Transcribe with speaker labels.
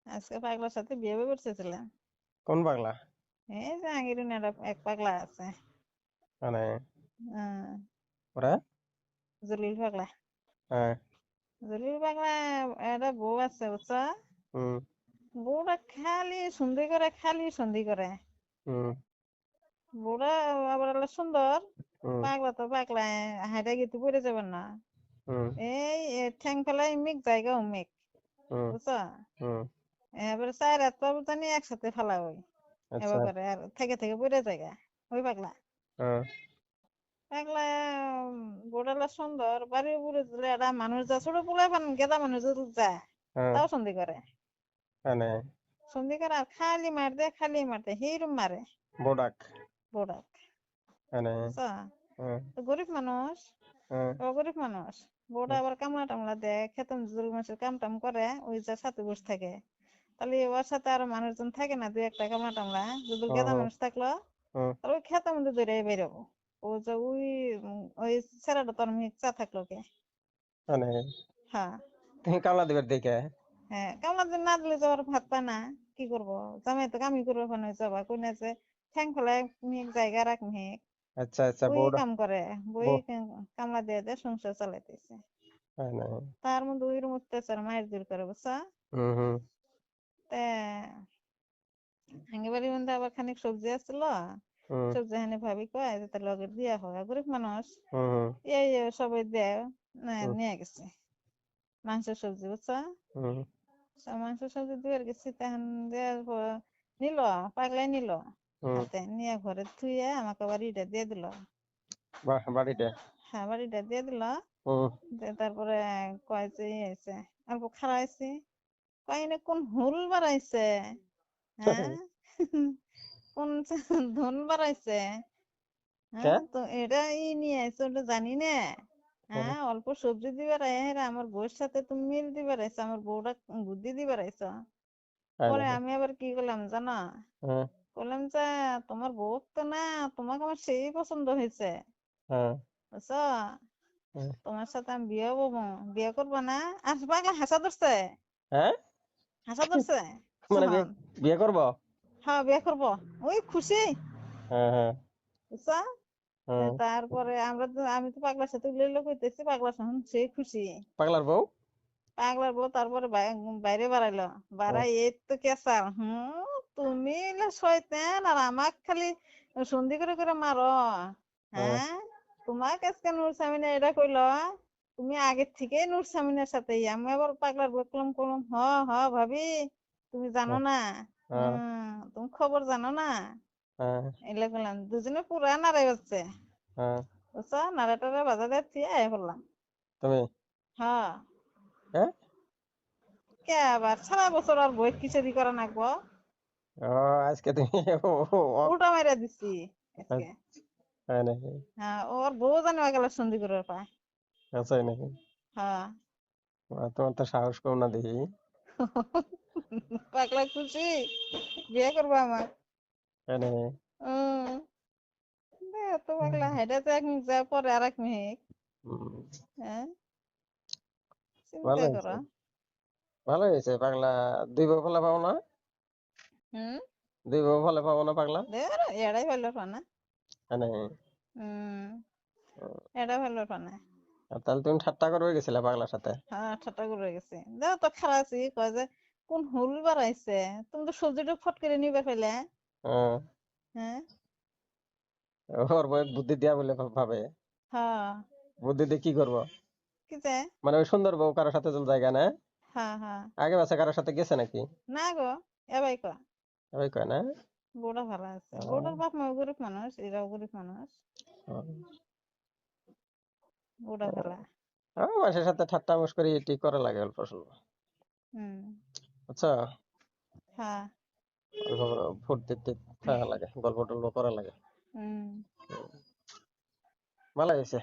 Speaker 1: আজকে পাগলার সাথে বিয়ে করতেছিলাম।
Speaker 2: কোন পাগলা?
Speaker 1: এই যে আগের এক পাগলা আছে।
Speaker 2: মানে
Speaker 1: হ্যাঁ,
Speaker 2: ওরা?
Speaker 1: জলিল পাগলা।
Speaker 2: হ্যাঁ।
Speaker 1: জলিল পাগলা একটা বউ আছে বুঝছো।
Speaker 2: হুম।
Speaker 1: বউটা খালি সন্ধি করে, খালি সন্ধি করে।
Speaker 2: হুম।
Speaker 1: বউটা আবার হলো সুন্দর।
Speaker 2: হুম।
Speaker 1: পাগলা তো পাগলা, হাইটা গিয়ে পড়ে যাবেন না।
Speaker 2: হুম।
Speaker 1: ঠ্যাং ফেলাই মিক জায়গা মিক,
Speaker 2: হুম।
Speaker 1: বুঝছো।
Speaker 2: হুম।
Speaker 1: এবারে চার রাত পাবো জানি একসাথে ফেলা ওই
Speaker 2: আচ্ছা।
Speaker 1: এবার করে আর থেকে থেকে পড়ে জায়গা ওই পাগলা।
Speaker 2: হ্যাঁ।
Speaker 1: পাগলা গোড়ালা সুন্দর, বাড়ির উপরে দিলে একটা মানুষ যা ছোট পোলা পান গেদা মানুষ যায়,
Speaker 2: হ্যাঁ।
Speaker 1: তাও সন্ধি করে।
Speaker 2: মানে
Speaker 1: সন্ধি করে আর খালি মারতে, খালি মারতে হিরুম মারে
Speaker 2: বোডাক।
Speaker 1: বউটা,
Speaker 2: মানে
Speaker 1: বুঝছো।
Speaker 2: হ্যাঁ।
Speaker 1: তো গরিব মানুষ,
Speaker 2: হ্যাঁ।
Speaker 1: ও গরিব মানুষ। বউটা আবার কামলা টামলা দেয়, খেতম জুল মাসের কাম টাম করে, ওই যে সাথে বসে থাকে। তাহলে ওর সাথে আরো মানুষজন থাকে না, দুই একটা কামলা টামলা, যদি
Speaker 2: হুম।
Speaker 1: গেদা
Speaker 2: হুম।
Speaker 1: মানুষ থাকলো
Speaker 2: হুম।
Speaker 1: তাহলে ওই খেতের মধ্যে ধরে বেরোবো। ও যে ওই ছেলেটা তোর মেয়ে চা থাকলো কে।
Speaker 2: মানে
Speaker 1: হ্যাঁ।
Speaker 2: তুমি কামলা দিবার দেখে?
Speaker 1: হ্যাঁ, কামলা দিন না দিলে যাবার ভাত পায় না, কি করবো। জামাই তো কামই করবো ওখানে যাবা কোন আছে, ঠ্যাং ফেলায় মেয়ে জায়গা রাখ মেয়ে,
Speaker 2: আচ্ছা আচ্ছা,
Speaker 1: ওই
Speaker 2: বউডা।
Speaker 1: কাম করে, ওই
Speaker 2: বউ।
Speaker 1: কামলা দিয়ে দিয়ে সংসার চালাইতেছে।
Speaker 2: মানে
Speaker 1: তার মধ্যে ওই রুম অত্যাচার মায়ের দূর করে বুঝছা।
Speaker 2: হুম। হুম।
Speaker 1: তা আঙ্গি বাড়ির মধ্যে আবার খানিক সবজি আসছিল,
Speaker 2: হুম।
Speaker 1: সবজি হানি ভাবি কয় যে তাহলে ওকে দিয়া হয়, গরিব মানুষ।
Speaker 2: হুম। হুম।
Speaker 1: এই সবাই দেয়,
Speaker 2: হুম।
Speaker 1: নিয়ে গেছে মাংস সবজি বুঝছা।
Speaker 2: হুম।
Speaker 1: মাংস সবজি দিয়ে গেছি, তখন দেওয়ার পর নিল, পাগলাই নিল
Speaker 2: হুম।
Speaker 1: হাতে নিয়ে ঘরে থুয়ে আমাকে বাড়িটা দিয়ে দিল।
Speaker 2: বাহ, বাড়িতে।
Speaker 1: হ্যাঁ, বাড়িটা দিয়ে দিল।
Speaker 2: হুম।
Speaker 1: তারপরে কয় যে আইছে, অল্প খারাইছি, কয় এনে কোন হুল বাড়াইছে, হ্যাঁ। কোন ধন বাড়াইছে,
Speaker 2: কে?
Speaker 1: হ্যাঁ। তো এটা নিয়ে আইছো ওটা জানি না।
Speaker 2: হ্যাঁ।
Speaker 1: হ্যাঁ, অল্প সবজি দিবার আয় আমার বউর সাথে তুমি মিল দিবার আইছো, আমার বউটা বুদ্ধি দিবার আইছো।
Speaker 2: তাই
Speaker 1: পরে
Speaker 2: নাকি?
Speaker 1: আমি আবার কি করলাম জানো,
Speaker 2: হ্যাঁ।
Speaker 1: বললাম যে তোমার বউ তো না, তোমাকে আমার সেই পছন্দ হয়েছে,
Speaker 2: হ্যাঁ।
Speaker 1: বুঝছো।
Speaker 2: হ্যাঁ।
Speaker 1: তোমার সাথে আমি বিয়ে হবো, বিয়ে করবো না। আর পাগলা হাসা ধরছে,
Speaker 2: হ্যাঁ?
Speaker 1: হাসা ধরছে।
Speaker 2: মানে বিয়ে,
Speaker 1: শোন,
Speaker 2: বিয়ে করবো?
Speaker 1: হ্যাঁ বিয়ে করবো, ওই খুশি,
Speaker 2: হ্যাঁ। হ্যাঁ।
Speaker 1: বুঝছো।
Speaker 2: হ্যাঁ।
Speaker 1: তারপরে আমি তো পাগলার সাথে উল্লেখ করতেছি, পাগলা শোন সে খুশি।
Speaker 2: পাগলার বউ?
Speaker 1: পাগলার বউ তারপরে বাইরে বাড়াইলো,
Speaker 2: হ্যাঁ।
Speaker 1: বাড়াই এই তো কেসাল, তুমি হইলে শয়তান আর আমাক খালি সন্ধি করে করে মারো,
Speaker 2: হ্যাঁ।
Speaker 1: হ্যাঁ। তোমাকে আজকে নূর সামিনা এটা কইলো, তুমি আগের থেকে নূর সামিনার সাথে। আমি আবার পাগলার বউ কলম কলম, হ হ ভাবি, তুমি জানো
Speaker 2: হ্যাঁ।
Speaker 1: না,
Speaker 2: হ্যাঁ।
Speaker 1: তুমি খবর জানো না।
Speaker 2: হ্যাঁ।
Speaker 1: এগুলা করলাম, দুজনে পুরা নাড়াই হচ্ছে,
Speaker 2: হ্যাঁ।
Speaker 1: বুঝছো। নাড়া টাড়া বাজা দিয়ে আয় বললাম।
Speaker 2: তুমি?
Speaker 1: হ্যাঁ।
Speaker 2: হ্যাঁ?
Speaker 1: কে আবার সারা বছর আর বই কিসেরি করা নাকবো,
Speaker 2: ও, আজকে তুমি
Speaker 1: উল্টা মাইরা দিছি আজকে।
Speaker 2: তাই নাকি?
Speaker 1: হ্যাঁ, ওর বউ জানে গেল সন্ধি করে পায়।
Speaker 2: আচ্ছা নাকি?
Speaker 1: হ্যাঁ।
Speaker 2: তোমার তো সাহস কম না দেখি।
Speaker 1: পাগলা খুশি, বিয়ে করবো আমার।
Speaker 2: তাই নাকি?
Speaker 1: হম। তো
Speaker 2: হুম।
Speaker 1: পাগলা হেঁটে তো এক মিনিট যায়, পরে আর এক মিনিট।
Speaker 2: হুম।
Speaker 1: হ্যাঁ,
Speaker 2: ভালো
Speaker 1: চিন্তা
Speaker 2: হয়েছে।
Speaker 1: করো।
Speaker 2: ভালো হয়েছে পাগলা। দুই বউ ফলে পাবো না?
Speaker 1: হম।
Speaker 2: দুই বউ ফলে পাবো না পাগলা?
Speaker 1: এড়াই ভালো পানা।
Speaker 2: তাই নাকি?
Speaker 1: হম।
Speaker 2: হুম।
Speaker 1: এটা ভালো পানা।
Speaker 2: আর তাহলে তুমি ঠাট্টা করবে গেছিলে পাগলার সাথে?
Speaker 1: হ্যাঁ, ঠাট্টা করে গেছে, দেখো তো খারাপ আছি, কয় যে কোন হুল বাড়াইছে, তুমি তো সবজিটা ফট করে নিবে ফেলে।
Speaker 2: হ্যাঁ।
Speaker 1: হ্যাঁ।
Speaker 2: ওর বউ বুদ্ধি দিয়া বলে ভাবে।
Speaker 1: হ্যাঁ।
Speaker 2: বুদ্ধি দিয়ে কি করবো?
Speaker 1: কি যে,
Speaker 2: মানে ওই সুন্দর বউ কারোর সাথে চল জায়গা না?
Speaker 1: হ্যাঁ হ্যাঁ।
Speaker 2: আগে বাসে কারোর সাথে গেছে নাকি?
Speaker 1: না গো, এবাই ক,
Speaker 2: ওই কয় না?
Speaker 1: বউটা ভালো আছে,
Speaker 2: ও,
Speaker 1: বউটার বাপ মা গরিব মানুষ, এরাও গরিব মানুষ,
Speaker 2: ও,
Speaker 1: বউটা ভালো।
Speaker 2: মানুষের সাথে ঠাট্টা মস্করি ঠিক করা লাগে অল্প স্বল্প।
Speaker 1: হুম।
Speaker 2: আচ্ছা।
Speaker 1: হ্যাঁ।
Speaker 2: অল্প ফুর্তি থাকা লাগে, গল্প টল্প করা লাগে।
Speaker 1: হুম।
Speaker 2: ভালো হয়েছে।